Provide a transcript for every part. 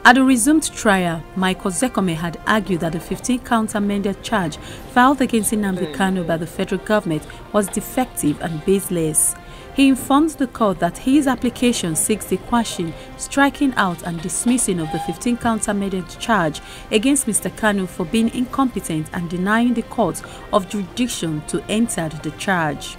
At the resumed trial, Michael Zekome had argued that the 15-count amended charge filed against Nnamdi Kanu by the federal government was defective and baseless. He informed the court that his application seeks the quashing, striking out and dismissing of the 15-count amended charge against Mr. Kanu for being incompetent and denying the court of jurisdiction to enter the charge.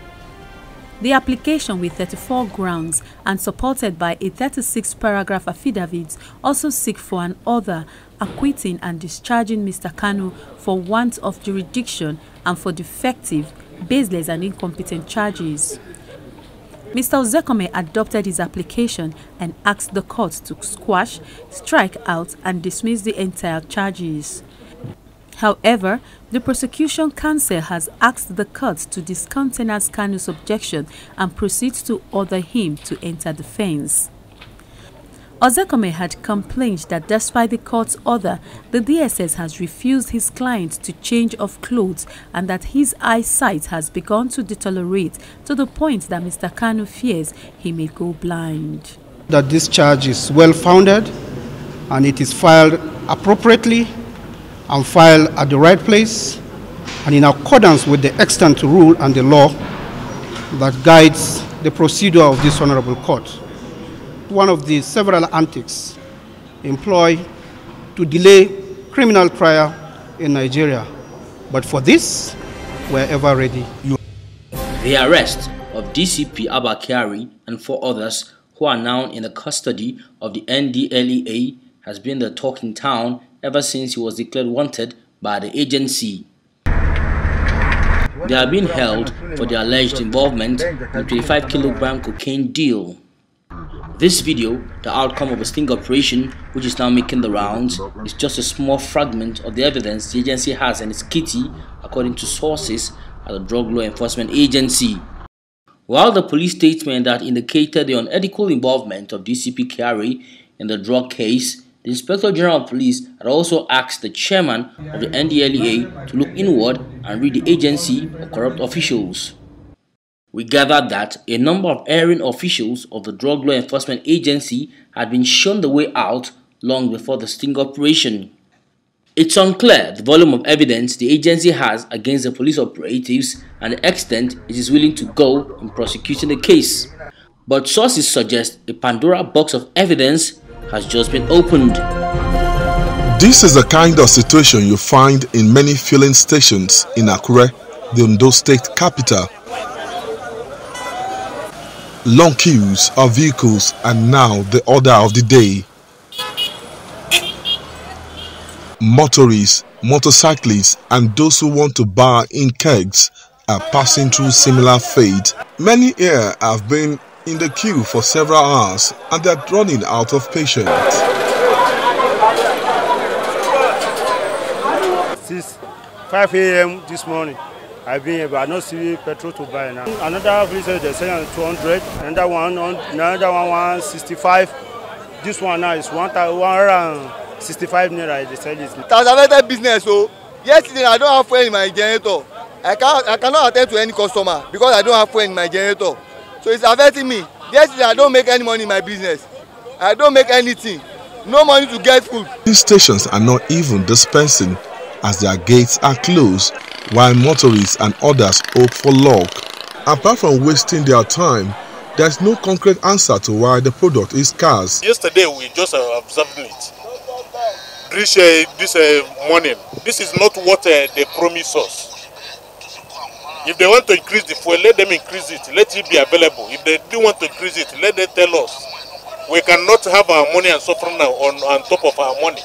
The application, with 34 grounds and supported by a 36-paragraph affidavit, also seeks for an order acquitting and discharging Mr. Kanu for want of jurisdiction and for defective, baseless and incompetent charges. Mr. Zekome adopted his application and asked the court to quash, strike out and dismiss the entire charges. However, the prosecution counsel has asked the court to discountenance Kanu's objection and proceed to order him to enter the fence. Zekome had complained that despite the court's order, the DSS has refused his client to change of clothes and that his eyesight has begun to deteriorate to the point that Mr. Kanu fears he may go blind. That this charge is well-founded and it is filed appropriately and filed at the right place and in accordance with the extant rule and the law that guides the procedure of this honorable court. One of the several antics employed to delay criminal trial in Nigeria. But for this, we're ever ready. The arrest of DCP Abba Kyari and 4 others who are now in the custody of the NDLEA has been the talk in town ever since he was declared wanted by the agency. They are being held for their alleged involvement in the 25-kilogram cocaine deal. This video, the outcome of a sting operation which is now making the rounds, is just a small fragment of the evidence the agency has in its kitty, according to sources at the Drug Law Enforcement Agency. While the police statement that indicated the unethical involvement of DCP Kyari in the drug case, the Inspector General of Police had also asked the chairman of the NDLEA to look inward and rid the agency of corrupt officials. We gathered that a number of erring officials of the Drug Law Enforcement Agency had been shown the way out long before the sting operation. It's unclear the volume of evidence the agency has against the police operatives and the extent it is willing to go in prosecuting the case. But sources suggest a Pandora box of evidence has just been opened. This is the kind of situation you find in many filling stations in Akure, the Ondo State capital. Long queues of vehicles are now the order of the day. Motorists, motorcyclists and those who want to bar in kegs are passing through similar fate. Many here have been in the queue for several hours and they are running out of patience. 5 a.m. this morning. I've been here, but I don't see petrol to buy now. Another place they're selling 200, another one 165. This one now is 165 naira. They sell it. That's a better business. So yesterday I don't have fuel in my generator. I cannot attend to any customer because I don't have fuel in my generator. So it's affecting me. Yesterday I don't make any money in my business. I don't make anything. No money to get food. These stations are not even dispensing as their gates are closed, while motorists and others hope for luck. Apart from wasting their time, there is no concrete answer to why the product is scarce. Yesterday we just observed it. This morning, this is not what they promise us. If they want to increase the fuel, let them increase it. Let it be available. If they do want to increase it, let them tell us. We cannot have our money and suffering on top of our money.